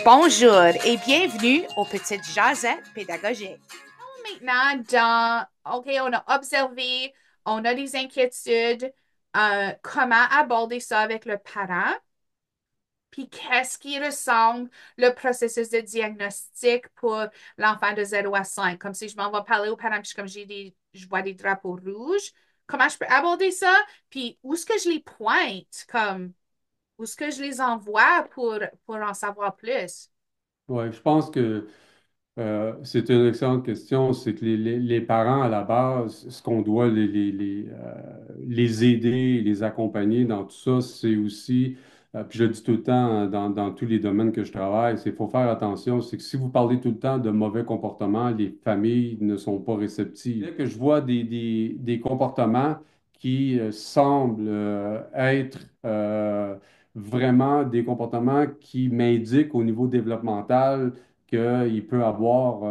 Bonjour et bienvenue aux petites jasettes pédagogiques. Maintenant, OK, on a observé, on a des inquiétudes, comment aborder ça avec le parent, puis qu'est-ce qui ressemble le processus de diagnostic pour l'enfant de 0 à 5. Comme si je m'en vais parler au parent, puis comme je vois des drapeaux rouges, comment je peux aborder ça, puis où est-ce que je les pointe, comme, où est-ce que je les envoie pour en savoir plus? Oui, je pense que c'est une excellente question. C'est que les parents, à la base, ce qu'on doit les aider, les accompagner dans tout ça, c'est aussi, puis je le dis tout le temps dans tous les domaines que je travaille, c'est qu'il faut faire attention. C'est que si vous parlez tout le temps de mauvais comportements, les familles ne sont pas réceptives. Dès que je vois des comportements qui semblent être vraiment des comportements qui m'indiquent au niveau développemental, qu'il peut avoir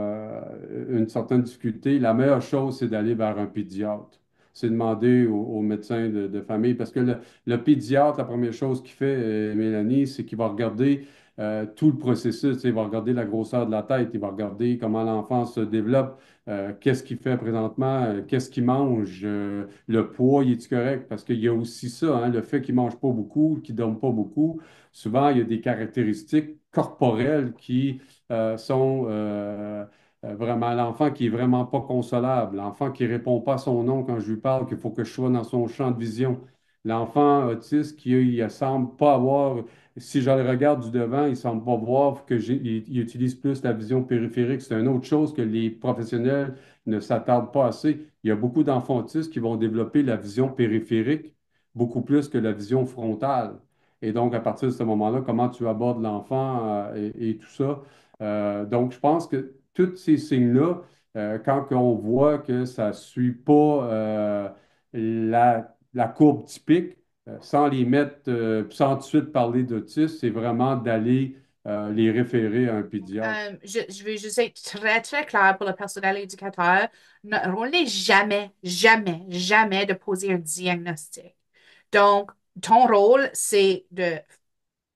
une certaine difficulté, la meilleure chose, c'est d'aller vers un pédiatre. C'est demander au médecin de famille. Parce que le pédiatre, la première chose qu'il fait, Mélanie, c'est qu'il va regarder tout le processus. Il va regarder la grosseur de la tête, il va regarder comment l'enfant se développe, qu'est-ce qu'il fait présentement, qu'est-ce qu'il mange, le poids, il est correct? Parce qu'il y a aussi ça, hein, le fait qu'il ne mange pas beaucoup, qu'il ne dorme pas beaucoup. Souvent, il y a des caractéristiques corporelles qui sont vraiment l'enfant qui est vraiment pas consolable, l'enfant qui répond pas à son nom quand je lui parle, qu'il faut que je sois dans son champ de vision, l'enfant autiste qui il semble pas avoir, si je le regarde du devant, il semble pas voir que il utilise plus la vision périphérique. C'est une autre chose que les professionnels ne s'attardent pas assez. Il y a beaucoup d'enfants autistes qui vont développer la vision périphérique beaucoup plus que la vision frontale. Et donc, à partir de ce moment-là, comment tu abordes l'enfant et tout ça. Donc, je pense que tous ces signes-là, quand on voit que ça ne suit pas la courbe typique, sans les mettre, sans tout de suite parler d'autisme, c'est vraiment d'aller les référer à un pédiatre. Je vais juste être très, très clair pour le personnel éducateur. Notre rôle n'est jamais, jamais, jamais de poser un diagnostic. Donc, ton rôle, c'est de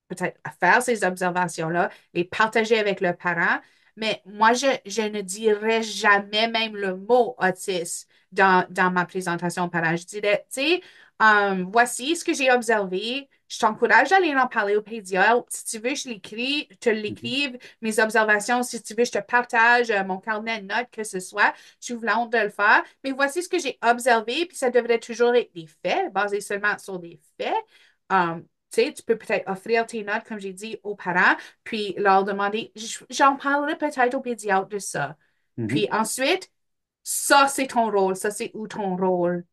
peut-être faire ces observations-là, les partager avec le parent, mais moi, je ne dirais jamais même le mot autisme dans ma présentation au parent. Je dirais, tu sais, voici ce que j'ai observé. Je t'encourage à aller en parler au pédiatre. Si tu veux, je l'écris, te Mhm. l'écrive, mes observations. Si tu veux, je te partage mon carnet de notes, que ce soit. Je suis volontaire de le faire. Mais voici ce que j'ai observé, puis ça devrait toujours être des faits, basés seulement sur des faits. Tu sais, tu peux peut-être offrir tes notes, comme j'ai dit, aux parents, puis leur demander, j'en parlerai peut-être au pédiatre de ça. Puis Mhm. ensuite, ça, c'est ton rôle. Ça, c'est où ton rôle?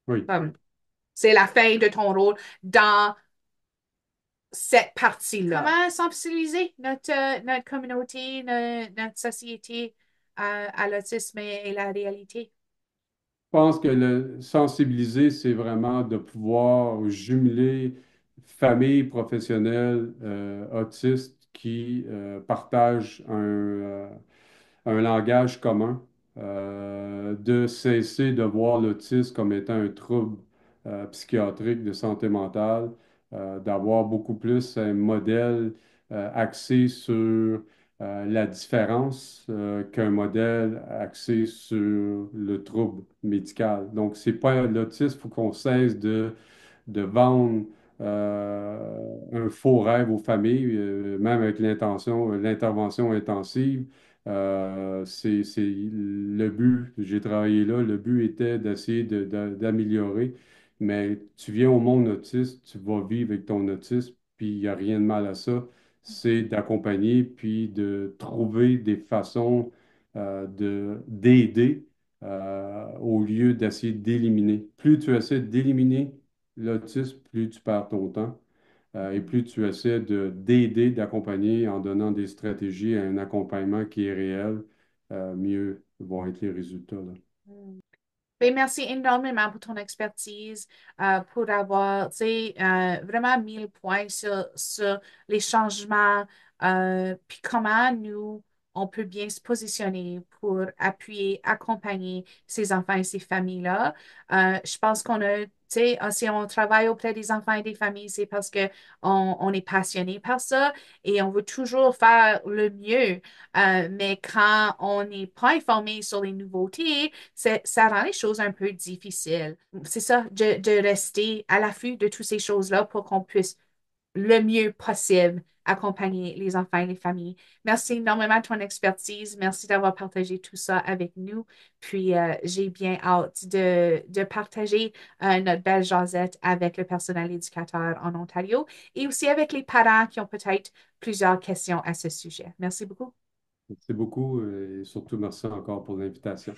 Oui. Comme, c'est la fin de ton rôle dans cette partie-là. Comment sensibiliser notre communauté, notre société à l'autisme et la réalité? Je pense que le sensibiliser, c'est vraiment de pouvoir jumeler famille professionnelle autistes qui partagent un langage commun, de cesser de voir l'autisme comme étant un trouble psychiatrique de santé mentale, d'avoir beaucoup plus un modèle axé sur la différence qu'un modèle axé sur le trouble médical. Donc, c'est pas l'autisme, il faut qu'on cesse de vendre un faux rêve aux familles, même avec l'intervention intensive. C'est le but, j'ai travaillé là, le but était d'essayer d'améliorer, mais tu viens au monde autiste, tu vas vivre avec ton autisme, puis il n'y a rien de mal à ça. C'est d'accompagner, puis de trouver des façons d'aider au lieu d'essayer d'éliminer. Plus tu essaies d'éliminer l'autisme, plus tu perds ton temps et plus tu essaies d'aider, d'accompagner en donnant des stratégies et un accompagnement qui est réel, mieux vont être les résultats, là. Ben, merci énormément pour ton expertise, pour avoir, tu sais, vraiment mis le point sur les changements, puis comment nous, on peut bien se positionner pour appuyer, accompagner ces enfants et ces familles-là. Je pense qu'on a Tu sais, si on travaille auprès des enfants et des familles, c'est parce que on est passionné par ça et on veut toujours faire le mieux. Mais quand on n'est pas informé sur les nouveautés, ça rend les choses un peu difficiles. C'est ça, de rester à l'affût de toutes ces choses-là pour qu'on puisse le mieux possible accompagner les enfants et les familles. Merci énormément de ton expertise. Merci d'avoir partagé tout ça avec nous. Puis, j'ai bien hâte de partager notre belle jasette avec le personnel éducateur en Ontario et aussi avec les parents qui ont peut-être plusieurs questions à ce sujet. Merci beaucoup. Merci beaucoup et surtout merci encore pour l'invitation.